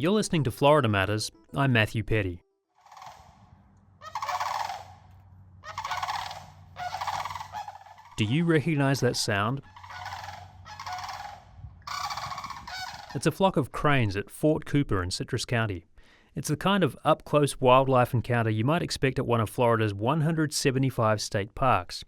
You're listening to Florida Matters. I'm Matthew Petty. Do you recognize that sound? It's a flock of cranes at Fort Cooper in Citrus County. It's the kind of up-close wildlife encounter you might expect at one of Florida's 175 state parks.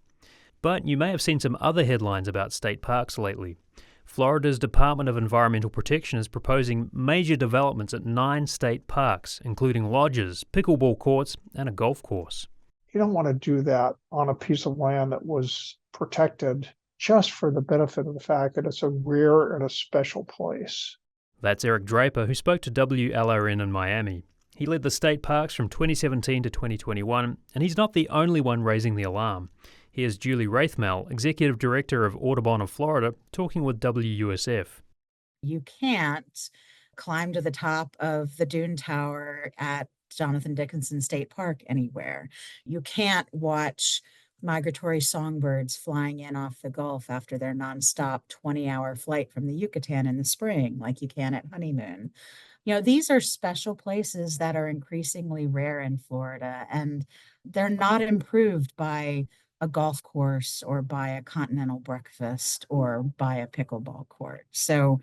But you may have seen some other headlines about state parks lately. Florida's Department of Environmental Protection is proposing major developments at 9 state parks, including lodges, pickleball courts, and a golf course. You don't want to do that on a piece of land that was protected just for the benefit of the fact that it's a rare and a special place. That's Eric Draper, who spoke to WLRN in Miami. He led the state parks from 2017 to 2021, and he's not the only one raising the alarm. Here's Julie Wraithmell, Executive Director of Audubon of Florida, talking with WUSF. You can't climb to the top of the Dune Tower at Jonathan Dickinson State Park anywhere. You can't watch migratory songbirds flying in off the Gulf after their nonstop 20-hour flight from the Yucatan in the spring, like you can at Honeymoon. You know, these are special places that are increasingly rare in Florida, and they're not improved by a golf course or by a continental breakfast or by a pickleball court. So,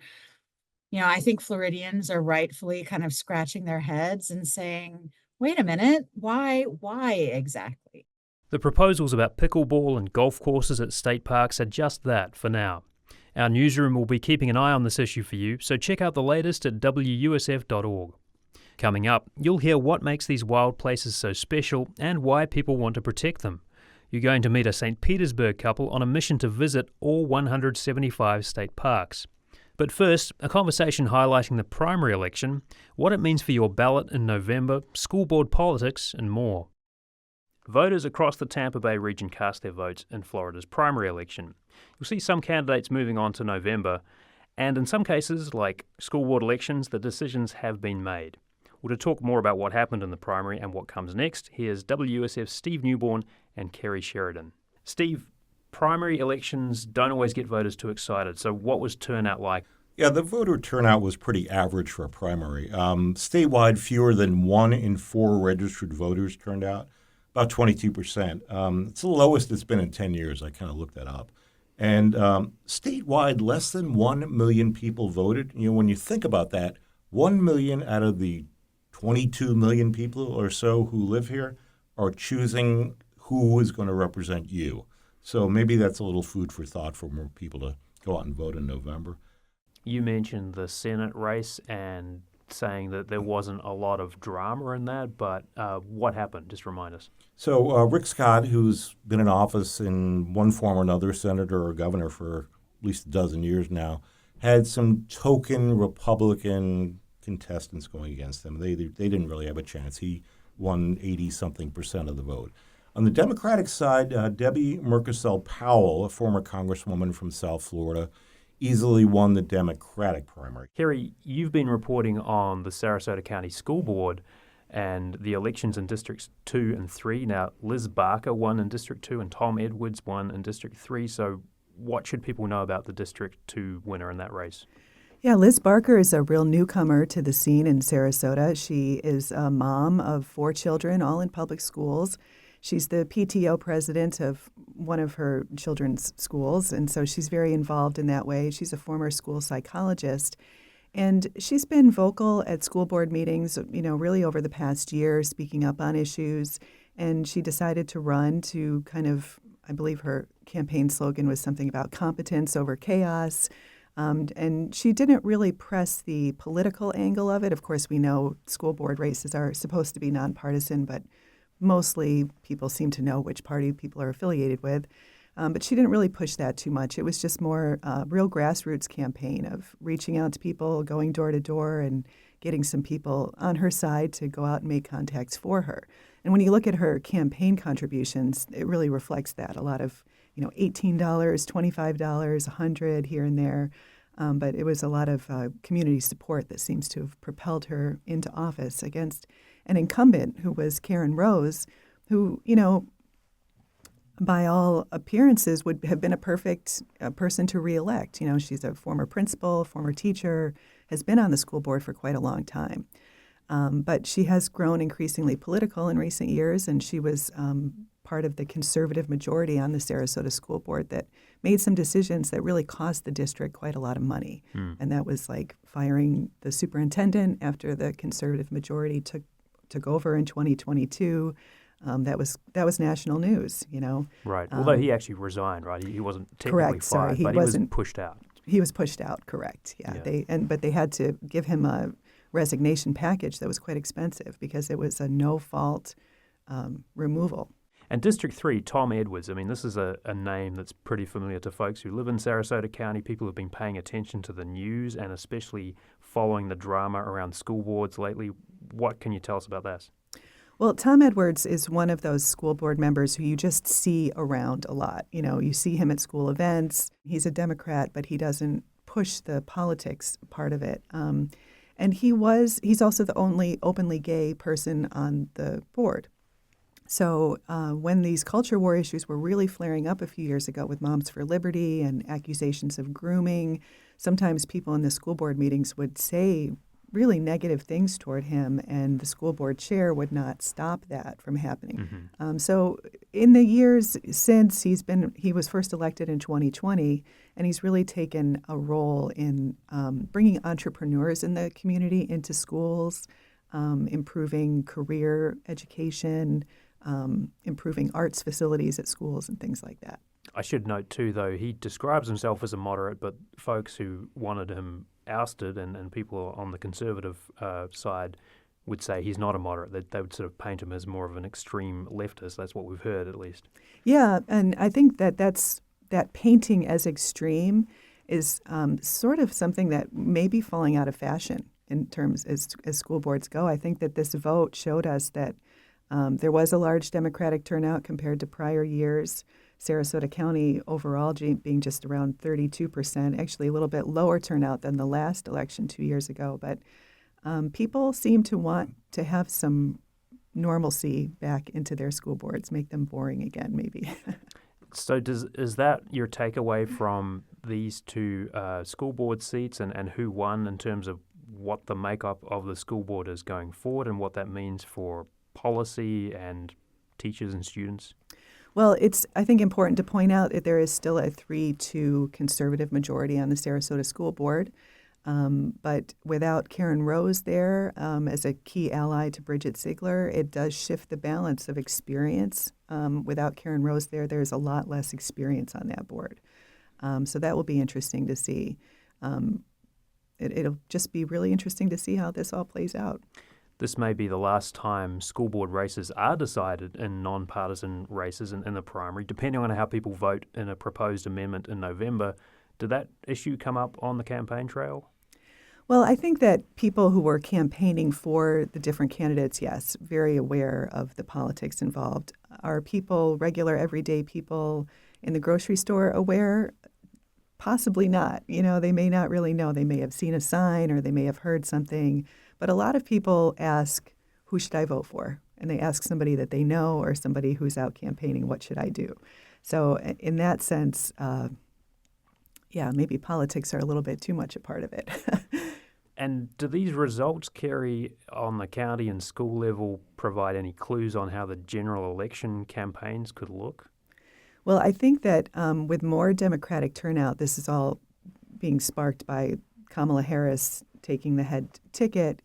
you know, I think Floridians are rightfully kind of scratching their heads and saying, wait a minute, why exactly? The proposals about pickleball and golf courses at state parks are just that for now. Our newsroom will be keeping an eye on this issue for you, so check out the latest at WUSF.org. Coming up, you'll hear what makes these wild places so special and why people want to protect them. You're going to meet a St. Petersburg couple on a mission to visit all 175 state parks. But first, a conversation highlighting the primary election, what it means for your ballot in November, school board politics, and more. Voters across the Tampa Bay region cast their votes in Florida's primary election. You'll see some candidates moving on to November, and in some cases, like school board elections, the decisions have been made. Well, to talk more about what happened in the primary and what comes next, here's WUSF's Steve Newborn and Kerry Sheridan. Steve, primary elections don't always get voters too excited, so what was turnout like? Yeah, the voter turnout was pretty average for a primary. Statewide, fewer than 1 in 4 registered voters turned out, about 22%. It's the lowest it's been in 10 years. I kind of looked that up. And statewide, less than 1 million people voted. You know, when you think about that, 1 million out of the 22 million people or so who live here are choosing who is going to represent you. So maybe that's a little food for thought for more people to go out and vote in November. You mentioned the Senate race and saying that there wasn't a lot of drama in that, but what happened? Just remind us. So Rick Scott, who's been in office in one form or another, senator or governor for at least a dozen years now, had some token Republican contestants going against him. They didn't really have a chance. He won 80-something% of the vote. On the Democratic side, Debbie Murkisell Powell, a former congresswoman from South Florida, easily won the Democratic primary. Kerry, you've been reporting on the Sarasota County School Board and the elections in Districts 2 and 3. Now, Liz Barker won in District 2 and Tom Edwards won in District 3. So what should people know about the District 2 winner in that race? Yeah, Liz Barker is a real newcomer to the scene in Sarasota. She is a mom of 4 children, all in public schools. She's the PTO president of one of her children's schools, and so she's very involved in that way. She's a former school psychologist, and she's been vocal at school board meetings, you know, really over the past year, speaking up on issues, and she decided to run to kind of, I believe her campaign slogan was something about competence over chaos. And she didn't really press the political angle of it. Of course, we know school board races are supposed to be nonpartisan, but mostly people seem to know which party people are affiliated with. But she didn't really push that too much. It was just more a real grassroots campaign of reaching out to people, going door to door, and getting some people on her side to go out and make contacts for her. And when you look at her campaign contributions, it really reflects that. A lot of, you know, $18, $25, $100 here and there. But it was a lot of community support that seems to have propelled her into office against an incumbent who was Karen Rose, who, you know, by all appearances, would have been a perfect person to reelect. She's a former principal, former teacher, has been on the school board for quite a long time. But she has grown increasingly political in recent years, and she was part of the conservative majority on the Sarasota School Board that made some decisions that really cost the district quite a lot of money. And that was like firing the superintendent after the conservative majority took over in 2022. That was national news, Right. Although he actually resigned, right? He wasn't technically correct, fired, he but he was wasn't pushed out. He was pushed out, correct. Yeah. But they had to give him a resignation package that was quite expensive because it was a no-fault removal. And District 3, Tom Edwards, I mean, this is a name that's pretty familiar to folks who live in Sarasota County. People have been paying attention to the news and especially following the drama around school boards lately. What can you tell us about this? Well, Tom Edwards is one of those school board members who you just see around a lot. You see him at school events. He's a Democrat, but he doesn't push the politics part of it. And he's also the only openly gay person on the board. So when these culture war issues were really flaring up a few years ago with Moms for Liberty and accusations of grooming, sometimes people in the school board meetings would say really negative things toward him, and the school board chair would not stop that from happening. So in the years since he was first elected in 2020, and he's really taken a role in bringing entrepreneurs in the community into schools, improving career education, improving arts facilities at schools and things like that. I should note too, though, he describes himself as a moderate, but folks who wanted him ousted and people on the conservative side would say he's not a moderate. They would sort of paint him as more of an extreme leftist. That's what we've heard, at least. Yeah, and I think that painting as extreme is sort of something that may be falling out of fashion in terms as school boards go. I think that this vote showed us that there was a large Democratic turnout compared to prior years. Sarasota County overall being just around 32%, actually a little bit lower turnout than the last election 2 years ago. But people seem to want to have some normalcy back into their school boards, make them boring again, maybe. So is that your takeaway from these two school board seats and who won in terms of what the makeup of the school board is going forward and what that means for policy and teachers and students? Well, it's, I think, important to point out that there is still a 3-2 conservative majority on the Sarasota School Board. But without Karen Rose there as a key ally to Bridget Ziegler, it does shift the balance of experience. Without Karen Rose there's a lot less experience on that board. So that will be interesting to see. It'll just be really interesting to see how this all plays out. This may be the last time school board races are decided in nonpartisan races in the primary, depending on how people vote in a proposed amendment in November. Did that issue come up on the campaign trail? Well, I think that people who were campaigning for the different candidates, yes, very aware of the politics involved. Are people, regular, everyday people in the grocery store aware? Possibly not. They may not really know. They may have seen a sign or they may have heard something. But a lot of people ask, who should I vote for? And they ask somebody that they know or somebody who's out campaigning, what should I do? So in that sense, maybe politics are a little bit too much a part of it. And do these results, Kerry, on the county and school level provide any clues on how the general election campaigns could look? Well, I think that with more Democratic turnout, this is all being sparked by Kamala Harris taking the head ticket.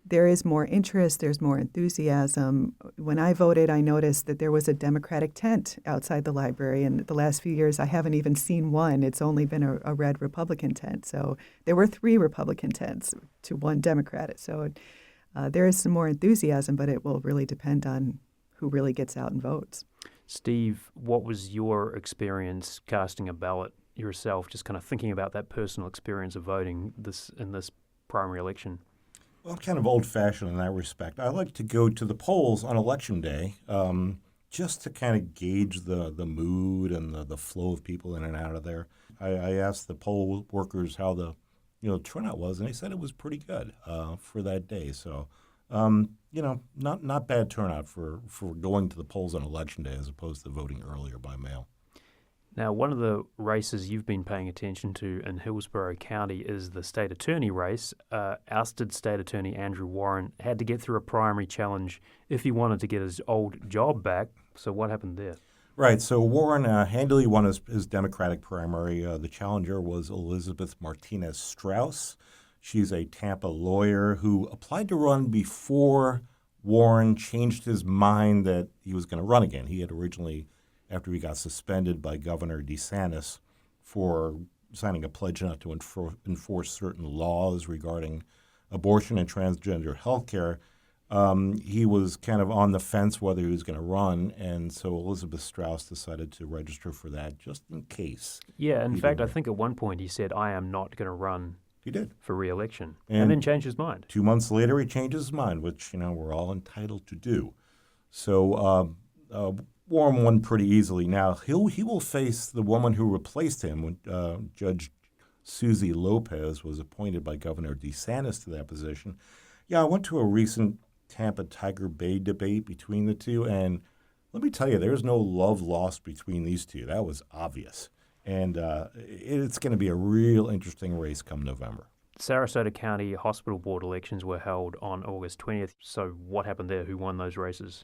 There is more interest. There's more enthusiasm. When I voted, I noticed that there was a Democratic tent outside the library. And the last few years, I haven't even seen one. It's only been a red Republican tent. So there were 3 Republican tents to 1 Democrat. So there is some more enthusiasm, but it will really depend on who really gets out and votes. Steve, what was your experience casting a ballot yourself, just kind of thinking about that personal experience of voting in this primary election? Well, I'm kind of old-fashioned in that respect. I like to go to the polls on Election Day just to kind of gauge the mood and the flow of people in and out of there. I asked the poll workers how the turnout was, and they said it was pretty good for that day. So Not bad turnout for going to the polls on Election Day as opposed to voting earlier by mail. Now, one of the races you've been paying attention to in Hillsborough County is the state attorney race. Ousted state attorney Andrew Warren had to get through a primary challenge if he wanted to get his old job back. So what happened there? Right. So Warren handily won his Democratic primary. The challenger was Elizabeth Martinez Strauss. She's a Tampa lawyer who applied to run before Warren changed his mind that he was going to run again. He had originally, after he got suspended by Governor DeSantis for signing a pledge not to enforce certain laws regarding abortion and transgender health care, he was kind of on the fence whether he was going to run, and so Elizabeth Strauss decided to register for that just in case. Yeah, in fact, I think at one point he said, I am not going to run He did. for re-election, and then changed his mind. 2 months later, he changed his mind, which, we're all entitled to do. So Warren won pretty easily. Now, he will face the woman who replaced him when Judge Susie Lopez was appointed by Governor DeSantis to that position. Yeah, I went to a recent Tampa Tiger Bay debate between the two, and let me tell you, there's no love lost between these two. That was obvious. And it's going to be a real interesting race come November. Sarasota County Hospital Board elections were held on August 20th. So what happened there? Who won those races?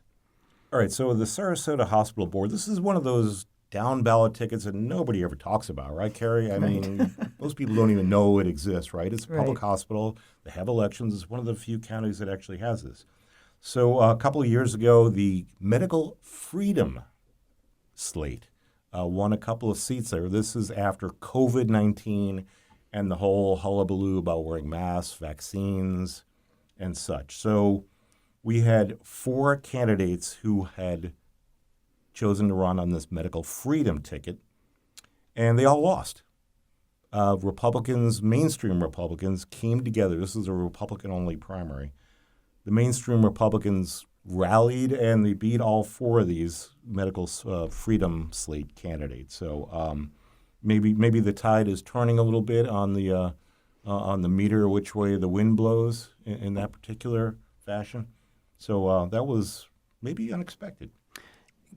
All right, so the Sarasota Hospital Board, this is one of those down-ballot tickets that nobody ever talks about, right, Carrie? I mean, most people don't even know it exists, right? It's a public hospital. They have elections. It's one of the few counties that actually has this. So a couple of years ago, the Medical Freedom slate won a couple of seats there. This is after COVID-19 and the whole hullabaloo about wearing masks, vaccines, and such. So we had 4 candidates who had chosen to run on this medical freedom ticket, and they all lost. Republicans, mainstream Republicans, came together. This is a Republican-only primary. The mainstream Republicans rallied, and they beat all 4 of these medical freedom slate candidates. So maybe the tide is turning a little bit on the meter, which way the wind blows in that particular fashion. So that was maybe unexpected.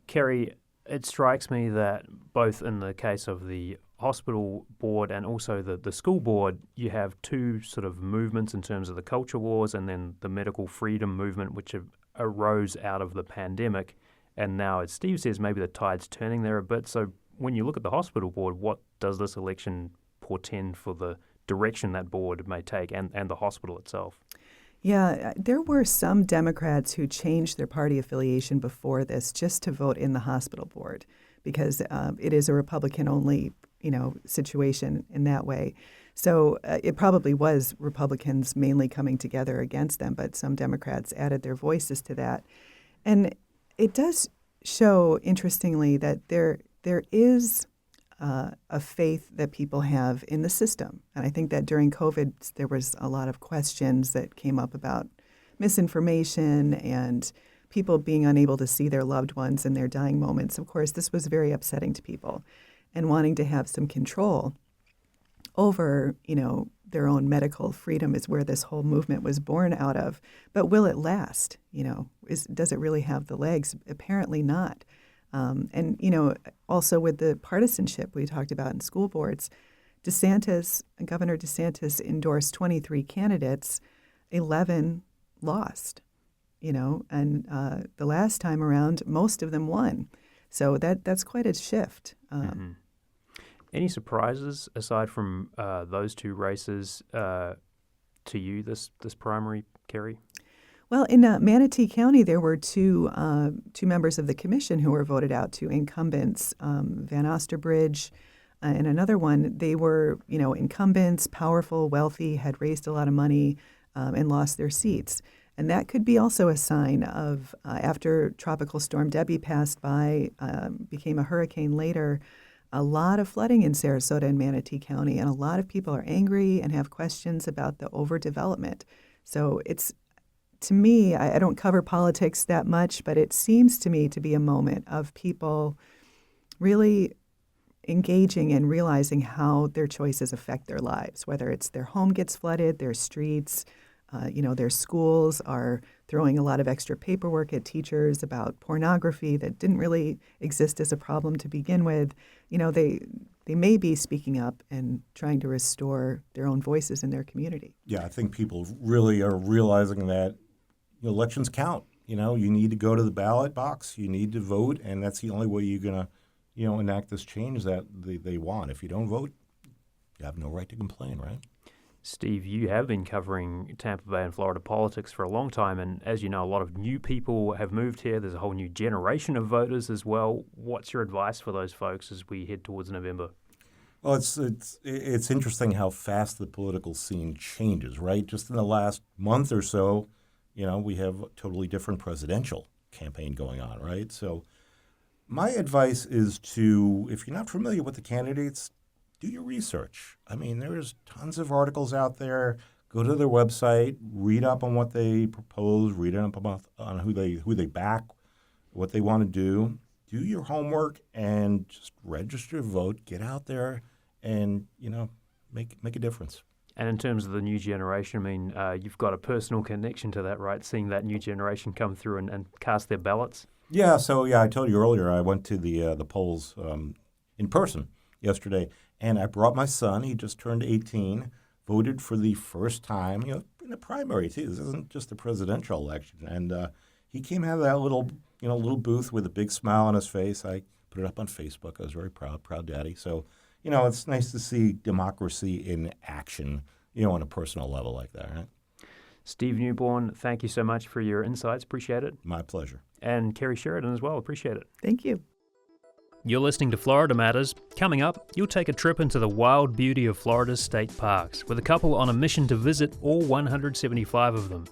Kerry, it strikes me that both in the case of the hospital board and also the school board, you have 2 sort of movements in terms of the culture wars and then the medical freedom movement, which arose out of the pandemic. And now, as Steve says, maybe the tide's turning there a bit. So when you look at the hospital board, what does this election portend for the direction that board may take and the hospital itself? Yeah, there were some Democrats who changed their party affiliation before this just to vote in the hospital board because it is a Republican-only, situation in that way. So it probably was Republicans mainly coming together against them, but some Democrats added their voices to that. And it does show, interestingly, that there is a faith that people have in the system. And I think that during COVID, there was a lot of questions that came up about misinformation and people being unable to see their loved ones in their dying moments. Of course, this was very upsetting to people and wanting to have some control over, their own medical freedom is where this whole movement was born out of. But will it last? Does it really have the legs? Apparently not. And also with the partisanship we talked about in school boards, Governor DeSantis endorsed 23 candidates, 11 lost, and the last time around, most of them won. So that's quite a shift. Any surprises aside from those 2 races to you this primary, Kerry? Well, in Manatee County, there were two members of the commission who were voted out, 2 incumbents, Van Osterbridge and another one. They were, incumbents, powerful, wealthy, had raised a lot of money and lost their seats. And that could be also a sign of after Tropical Storm Debbie passed by, became a hurricane later, a lot of flooding in Sarasota and Manatee County, and a lot of people are angry and have questions about the overdevelopment. So it's, to me, I don't cover politics that much, but it seems to me to be a moment of people really engaging and realizing how their choices affect their lives, whether it's their home gets flooded, their streets, their schools are throwing a lot of extra paperwork at teachers about pornography that didn't really exist as a problem to begin with. They may be speaking up and trying to restore their own voices in their community. Yeah, I think people really are realizing that elections count. You need to go to the ballot box, you need to vote, and that's the only way you're going to, enact this change that they want. If you don't vote, you have no right to complain, right? Steve, you have been covering Tampa Bay and Florida politics for a long time, and as you know, a lot of new people have moved here. There's a whole new generation of voters as well. What's your advice for those folks as we head towards November? Well, it's interesting how fast the political scene changes, right? Just in the last month or so, we have a totally different presidential campaign going on, right? So my advice is to, if you're not familiar with the candidates, do your research. I mean, there's tons of articles out there. Go to their website, read up on what they propose, read up on who they back, what they want to do. Do your homework and just register to vote. Get out there and, make a difference. And in terms of the new generation, I mean, you've got a personal connection to that, right? Seeing that new generation come through and cast their ballots. Yeah. So I told you earlier, I went to the polls in person yesterday, and I brought my son. He just turned 18, voted for the first time, in a primary too. This isn't just a presidential election, and he came out of that little booth with a big smile on his face. I put it up on Facebook. I was very proud daddy. So, it's nice to see democracy in action, on a personal level like that, right? Steve Newborn, thank you so much for your insights. Appreciate it. My pleasure. And Kerry Sheridan as well. Appreciate it. Thank you. You're listening to Florida Matters. Coming up, you'll take a trip into the wild beauty of Florida's state parks with a couple on a mission to visit all 175 of them.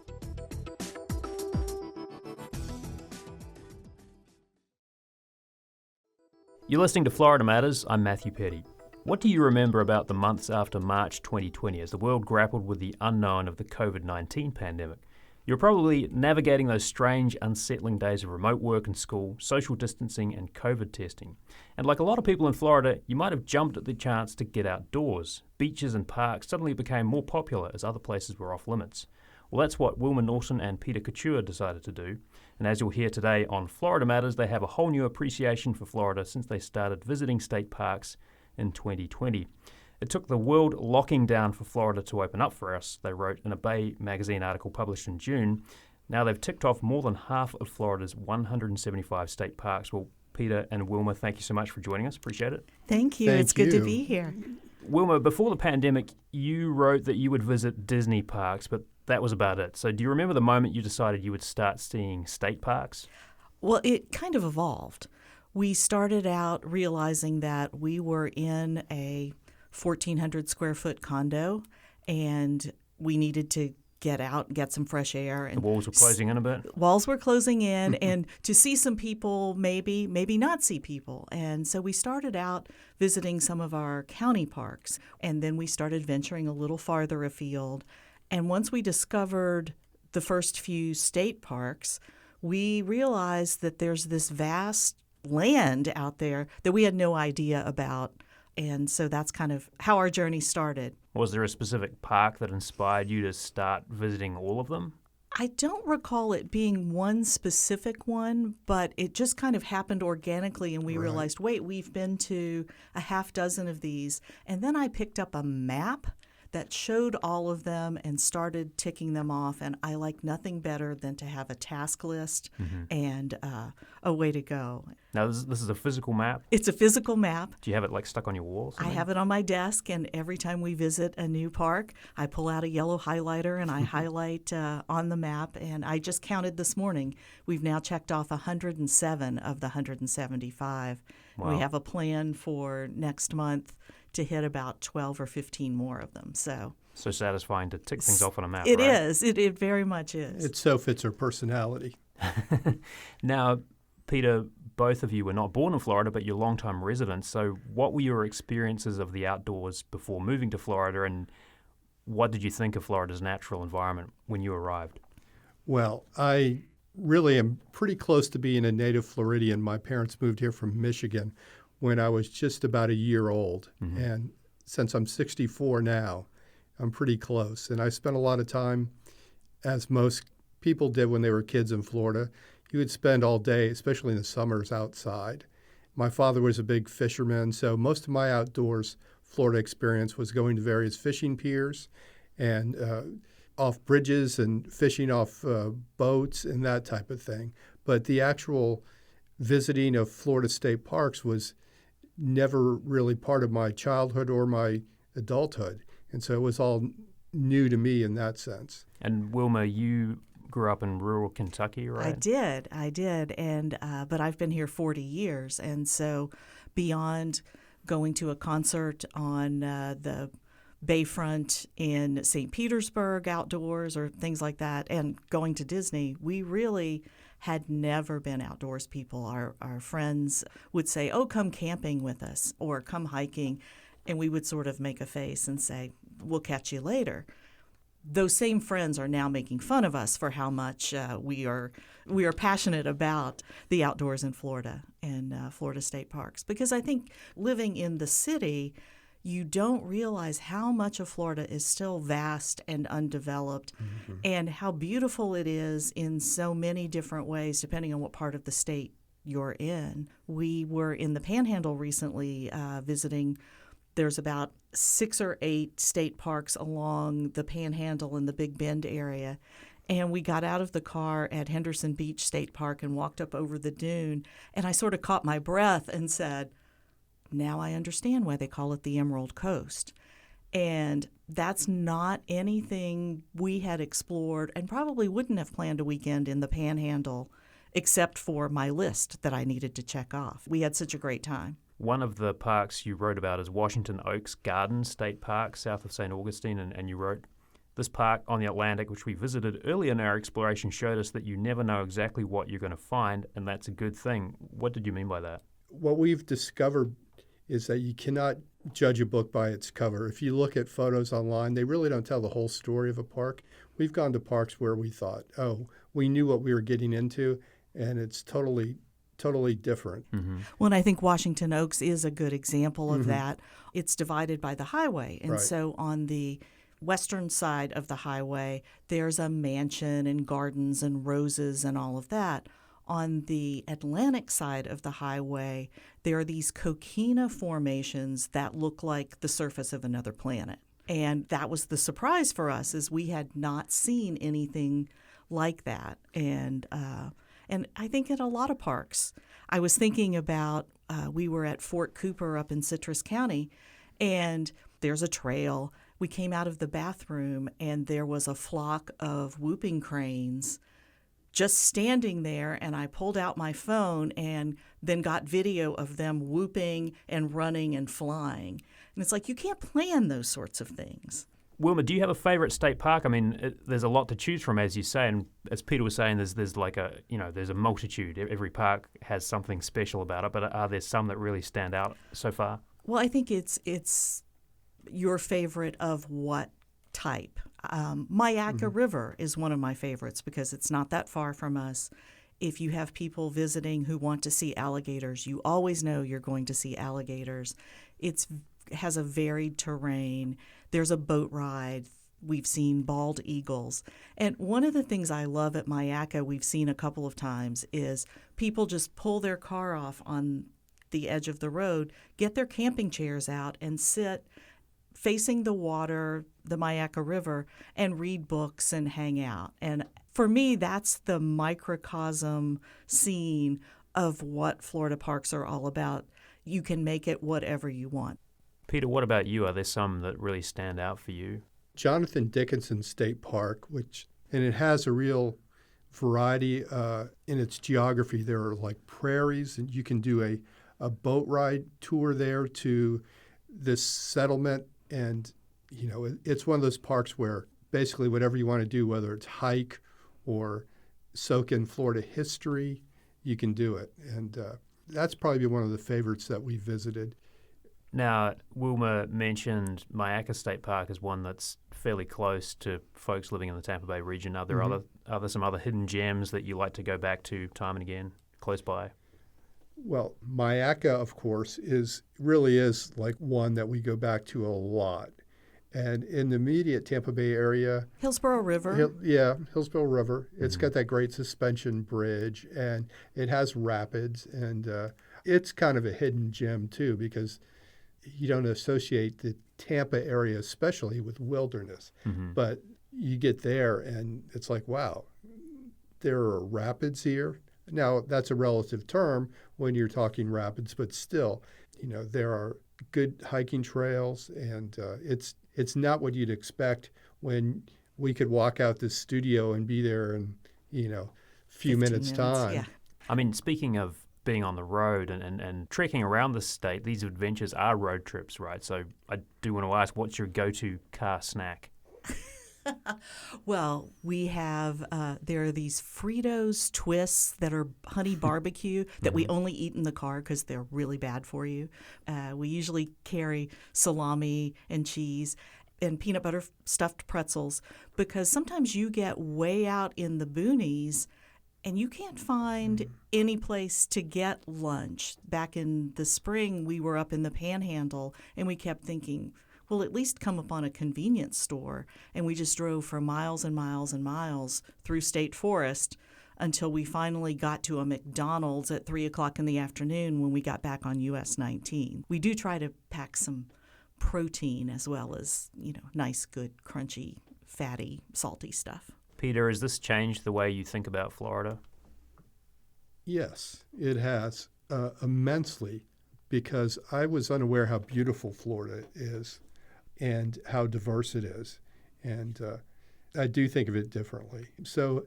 You're listening to Florida Matters. I'm Matthew Petty. What do you remember about the months after March 2020 as the world grappled with the unknown of the COVID-19 pandemic? You're probably navigating those strange, unsettling days of remote work and school, social distancing, and COVID testing. And like a lot of people in Florida, you might have jumped at the chance to get outdoors. Beaches and parks suddenly became more popular as other places were off limits. Well, that's what Wilma Norton and Peter Couture decided to do. And as you'll hear today on Florida Matters, they have a whole new appreciation for Florida since they started visiting state parks in 2020. It took the world locking down for Florida to open up for us, they wrote in a Bay magazine article published in June. Now they've ticked off more than half of Florida's 175 state parks. Well, Peter and Wilma, thank you so much for joining us. Appreciate it. Thank you. It's good to be here. Wilma, before the pandemic, you wrote that you would visit Disney parks, but that was about it. So do you remember the moment you decided you would start seeing state parks? Well, it kind of evolved. We started out realizing that we were in a 1,400 square foot condo and we needed to get out and get some fresh air. And the walls were closing in a bit? Walls were closing in and to see some people, maybe not see people. And so we started out visiting some of our county parks and then we started venturing a little farther afield. And once we discovered the first few state parks, we realized that there's this vast land out there that we had no idea about. And so that's kind of how our journey started. Was there a specific park that inspired you to start visiting all of them? I don't recall it being one specific one, but it just kind of happened organically, and we realized, wait, we've been to a half dozen of these. And then I picked up a map that showed all of them and started ticking them off. And I like nothing better than to have a task list and a way to go. Now, this is a physical map? It's a physical map. Do you have it stuck on your wall? I have it on my desk, and every time we visit a new park, I pull out a yellow highlighter and I highlight on the map. And I just counted this morning. We've now checked off 107 of the 175. Wow. We have a plan for next month to hit about 12 or 15 more of them. So satisfying to tick things off on a map, It right? is. It very much is. It so fits her personality. Now, Peter, both of you were not born in Florida, but you're longtime residents. So what were your experiences of the outdoors before moving to Florida, and what did you think of Florida's natural environment when you arrived? Well, I really am pretty close to being a native Floridian. My parents moved here from Michigan when I was just about a year old. And since I'm 64 now, I'm pretty close. And I spent a lot of time, as most people did when they were kids in Florida. You would spend all day, especially in the summers, outside. My father was a big fisherman, so most of my outdoors Florida experience was going to various fishing piers and off bridges and fishing off boats and that type of thing. But the actual visiting of Florida state parks was never really part of my childhood or my adulthood. And so it was all new to me in that sense. And Wilma, you grew up in rural Kentucky, right? I did, and but I've been here 40 years, and so beyond going to a concert on the Bayfront in St. Petersburg outdoors or things like that, and going to Disney, we really had never been outdoors people. Our friends would say, "Oh, come camping with us," or "Come hiking," and we would sort of make a face and say, "We'll catch you later." Those same friends are now making fun of us for how much we are passionate about the outdoors in Florida and Florida state parks. Because I think living in the city, you don't realize how much of Florida is still vast and undeveloped, and how beautiful it is in so many different ways, depending on what part of the state you're in. We were in the Panhandle recently visiting. There's about 6 or 8 state parks along the Panhandle in the Big Bend area. And we got out of the car at Henderson Beach State Park and walked up over the dune. And I sort of caught my breath and said, now I understand why they call it the Emerald Coast. And that's not anything we had explored and probably wouldn't have planned a weekend in the Panhandle except for my list that I needed to check off. We had such a great time. One of the parks you wrote about is Washington Oaks Gardens State Park, south of St. Augustine, and you wrote, this park on the Atlantic, which we visited early in our exploration, showed us that you never know exactly what you're going to find, and that's a good thing. What did you mean by that? What we've discovered is that you cannot judge a book by its cover. If you look at photos online, they really don't tell the whole story of a park. We've gone to parks where we thought, oh, we knew what we were getting into, and it's totally different. Well, and I think Washington Oaks is a good example of that. It's divided by the highway. And so on the western side of the highway, there's a mansion and gardens and roses and all of that. On the Atlantic side of the highway, there are these coquina formations that look like the surface of another planet. And that was the surprise for us, is we had not seen anything like that. And I think at a lot of parks, I was thinking about, we were at Fort Cooper up in Citrus County, and there's a trail. We came out of the bathroom, and there was a flock of whooping cranes just standing there, and I pulled out my phone and then got video of them whooping and running and flying. And it's like, you can't plan those sorts of things. Wilma, do you have a favorite state park? I mean, there's a lot to choose from, as you say, and as Peter was saying, there's like there's a multitude. Every park has something special about it, but are there some that really stand out so far? Well, I think it's your favorite of what type. Myakka River is one of my favorites because it's not that far from us. If you have people visiting who want to see alligators, you always know you're going to see alligators. It has a varied terrain. There's a boat ride. We've seen bald eagles. And one of the things I love at Myakka, we've seen a couple of times, is people just pull their car off on the edge of the road, get their camping chairs out, and sit facing the water, the Myakka River, and read books and hang out. And for me, that's the microcosm scene of what Florida parks are all about. You can make it whatever you want. Peter, what about you? Are there some that really stand out for you? Jonathan Dickinson State Park, and it has a real variety in its geography. There are like prairies, and you can do a boat ride tour there to this settlement. And, it's one of those parks where basically whatever you want to do, whether it's hike or soak in Florida history, you can do it. And that's probably one of the favorites that we visited. Now, Wilma mentioned Myakka State Park as one that's fairly close to folks living in the Tampa Bay region. Are there some other hidden gems that you like to go back to time and again, close by? Well, Myakka, of course, really is like one that we go back to a lot. And in the immediate Tampa Bay area, Hillsborough River. Hillsborough River. It's got that great suspension bridge, and it has rapids, and it's kind of a hidden gem too, because you don't associate the Tampa area especially with wilderness. But you get there and it's like, wow, there are rapids here. Now, that's a relative term when you're talking rapids, but still, there are good hiking trails, and it's not what you'd expect when we could walk out this studio and be there in, a few minutes time. Yeah. I mean, speaking of being on the road and trekking around the state, these adventures are road trips, right? So I do want to ask, what's your go-to car snack? Well, we have, there are these Fritos twists that are honey barbecue that we only eat in the car because they're really bad for you. We usually carry salami and cheese and peanut butter stuffed pretzels, because sometimes you get way out in the boonies and you can't find any place to get lunch. Back in the spring, we were up in the Panhandle and we kept thinking, well, at least come upon a convenience store. And we just drove for miles and miles and miles through state forest until we finally got to a McDonald's at 3 o'clock in the afternoon when we got back on US 19. We do try to pack some protein as well as, nice, good, crunchy, fatty, salty stuff. Peter, has this changed the way you think about Florida? Yes, it has immensely, because I was unaware how beautiful Florida is and how diverse it is. And I do think of it differently. So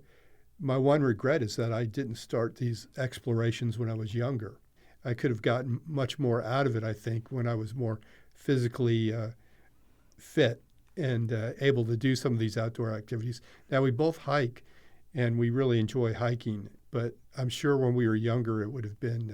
my one regret is that I didn't start these explorations when I was younger. I could have gotten much more out of it, I think, when I was more physically fit and able to do some of these outdoor activities. Now, we both hike, and we really enjoy hiking, but I'm sure when we were younger, it would have been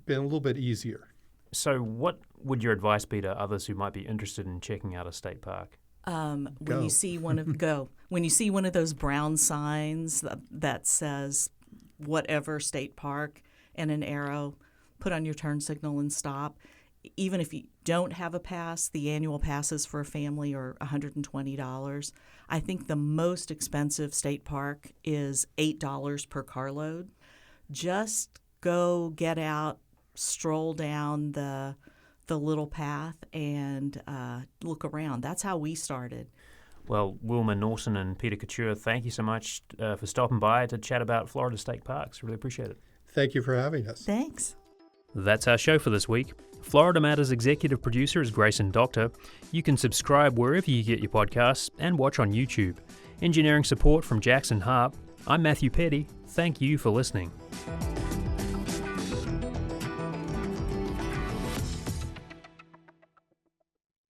a little bit easier. So what would your advice be to others who might be interested in checking out a state park? When you see one of those brown signs that says whatever state park and an arrow, put on your turn signal and stop. Even if you don't have a pass, the annual passes for a family are $120. I think the most expensive state park is $8 per carload. Just go get out, stroll down the little path and look around. That's how we started. Well, Wilma Norton and Peter Couture, thank you so much for stopping by to chat about Florida state parks. Really appreciate it. Thank you for having us. Thanks. That's our show for this week. Florida Matters executive producer is Grayson Doctor. You can subscribe wherever you get your podcasts and watch on YouTube. Engineering support from Jackson Harp. I'm Matthew Petty. Thank you for listening.